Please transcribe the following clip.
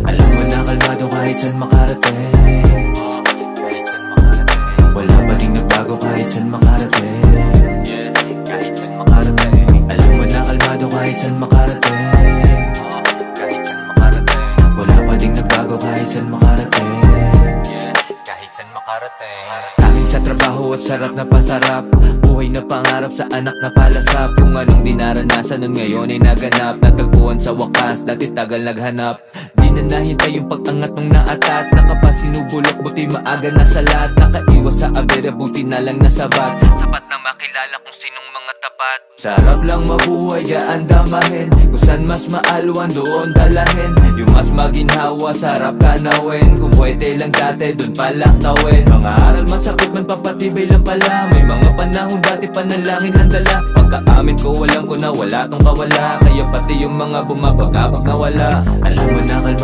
Alam mo na kalmado kahit saan makarating. Kahit saan makarating. Wala pa ding nagbago kahit saan makarating. Kahit saan makarating. Alam mo na kalmado kahit saan makarating. Kahit saan makarating. Wala pa ding nagbago kahit saan makarating. Kahit saan makarating. Tanging sa trabaho at sarap na pasarap. Buhay na pangarap sa anak na palasap. Kung anong dinaranasan nun ngayon ay naganap. Natagpuan sa wakas, dati tagal naghanap. Di na nahintay yung pag-angat nung naatat. Nakapasinubulok, buti maaga na sa lahat. Nakaiwas sa abera, buti na lang nasabat. Sapat na makilala kung sinong mga tapat. Sarap lang mabuhay, gaan damahin. Kung saan mas maalwan, doon dalahin. Yung mas maginhawa, sarap kanawin. Kung pwede lang dati, doon palaktawin. Mga aral masakit man, papatibay lang pala. May mga panahon dati panalangin ang dala. Pagkaamin ko, alam ko na wala tong kawala. Kaya pati yung mga bumabagabag na wala. Alam mo na kalmado